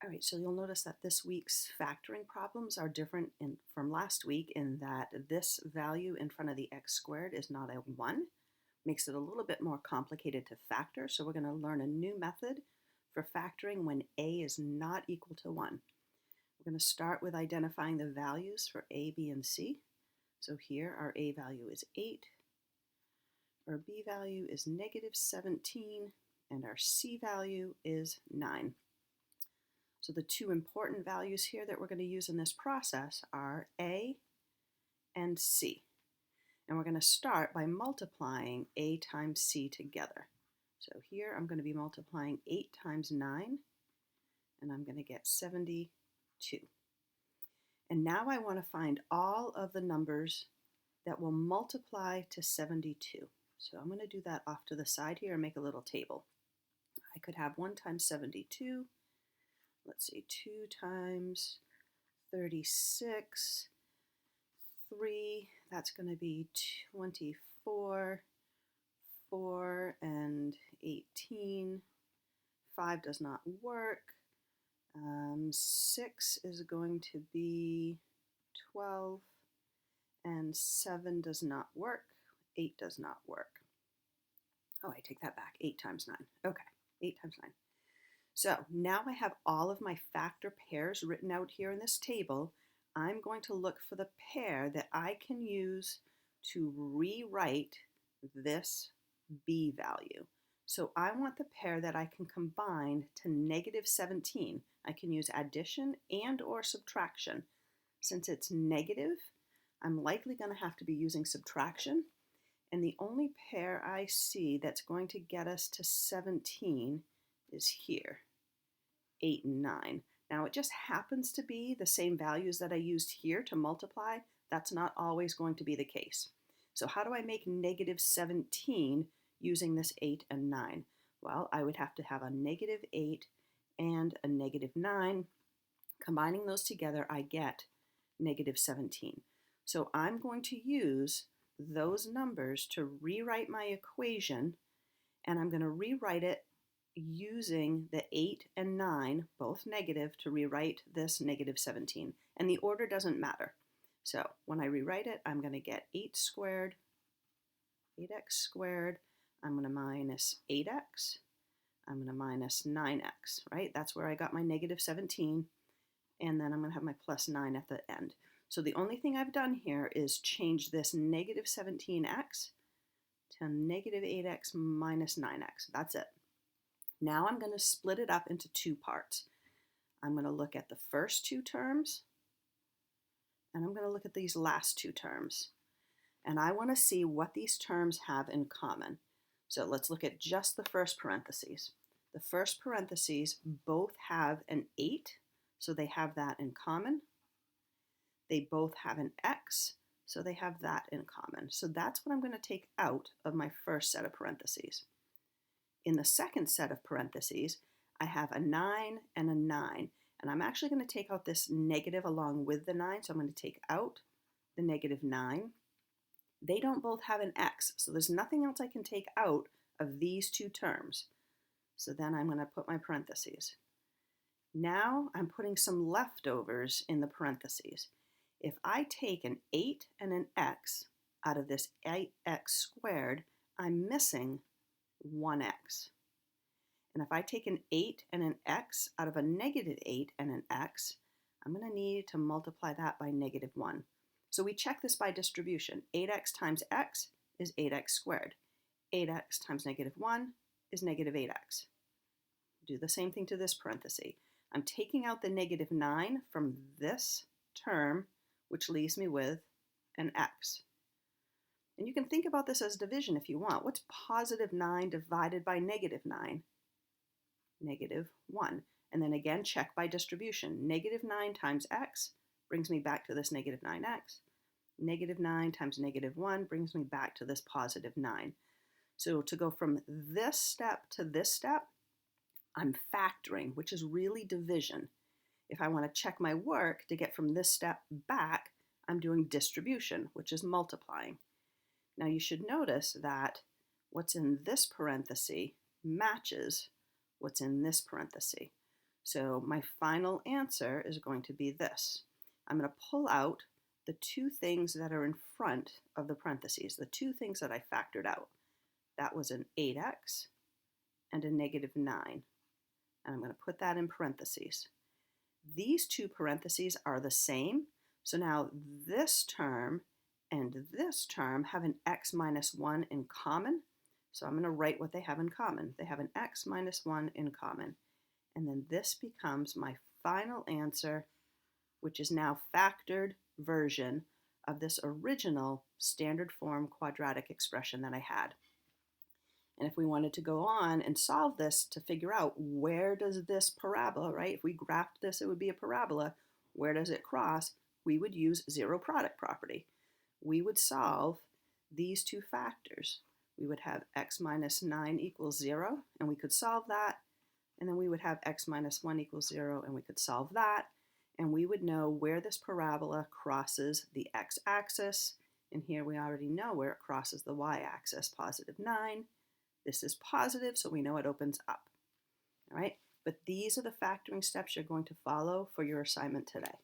All right, so you'll notice that this week's factoring problems are different from last week in that this value in front of the x squared is not a 1. Makes it a little bit more complicated to factor, so we're going to learn a new method for factoring when a is not equal to 1. We're going to start with identifying the values for a, b, and c. So here our a value is 8, our b value is -17, and our c value is 9. So the two important values here that we're going to use in this process are a and c. And we're going to start by multiplying a times c together. So here I'm going to be multiplying 8 times 9, and I'm going to get 72. And now I want to find all of the numbers that will multiply to 72. So I'm going to do that off to the side here and make a little table. I could have 1 times 72. Let's see, 2 times 36, 3, that's going to be 24, 4 and 18, 5 does not work, 6 is going to be 12, and 7 does not work, 8 does not work. Oh, I take that back, 8 times 9. Okay, 8 times 9. So now I have all of my factor pairs written out here in this table. I'm going to look for the pair that I can use to rewrite this b value. So I want the pair that I can combine to -17. I can use addition and or subtraction. Since it's negative, I'm likely going to have to be using subtraction. And the only pair I see that's going to get us to 17 is here, 8 and 9. Now it just happens to be the same values that I used here to multiply. That's not always going to be the case. So how do I make -17 using this 8 and 9? Well, I would have to have a -8 and a -9. Combining those together, I get -17. So I'm going to use those numbers to rewrite my equation, and I'm going to rewrite it using the 8 and 9, both negative, to rewrite this -17. And the order doesn't matter. So when I rewrite it, I'm going to get 8 squared, 8x squared. I'm going to minus 8x. I'm going to minus 9x, right? That's where I got my -17. And then I'm going to have my plus 9 at the end. So the only thing I've done here is change this -17x to -8x minus 9x. That's it. Now I'm going to split it up into two parts. I'm going to look at the first two terms, and I'm going to look at these last two terms. And I want to see what these terms have in common. So let's look at just the first parentheses. The first parentheses both have an 8, so they have that in common. They both have an x, so they have that in common. So that's what I'm going to take out of my first set of parentheses. In the second set of parentheses, I have a 9 and a 9. And I'm actually going to take out this negative along with the 9. So I'm going to take out the -9. They don't both have an x, so there's nothing else I can take out of these two terms. So then I'm going to put my parentheses. Now I'm putting some leftovers in the parentheses. If I take an 8 and an x out of this 8x squared, I'm missing 1x. And if I take an 8 and an x out of a -8 and an x, I'm going to need to multiply that by -1. So we check this by distribution. 8x times x is 8x squared. 8x times -1 is -8x. Do the same thing to this parenthesis. I'm taking out the -9 from this term, which leaves me with an x. And you can think about this as division if you want. What's +9 divided by -9? -1. And then again, check by distribution. -9 times x brings me back to this -9x. -9 times -1 brings me back to this +9. So to go from this step to this step, I'm factoring, which is really division. If I want to check my work to get from this step back, I'm doing distribution, which is multiplying. Now you should notice that what's in this parenthesis matches what's in this parenthesis. So my final answer is going to be this. I'm going to pull out the two things that are in front of the parentheses, the two things that I factored out. That was an 8x and a negative 9. And I'm going to put that in parentheses. These two parentheses are the same. So now this term and this term have an x minus 1 in common. So I'm going to write what they have in common. They have an x minus 1 in common. And then this becomes my final answer, which is now factored version of this original standard form quadratic expression that I had. And if we wanted to go on and solve this to figure out where does this parabola, right? If we graphed this, it would be a parabola. Where does it cross? We would use zero product property. We would solve these two factors. We would have x minus 9 equals 0, and we could solve that. And then we would have x minus 1 equals 0, and we could solve that. And we would know where this parabola crosses the x-axis. And here we already know where it crosses the y-axis, positive 9. This is positive, so we know it opens up. All right, but these are the factoring steps you're going to follow for your assignment today.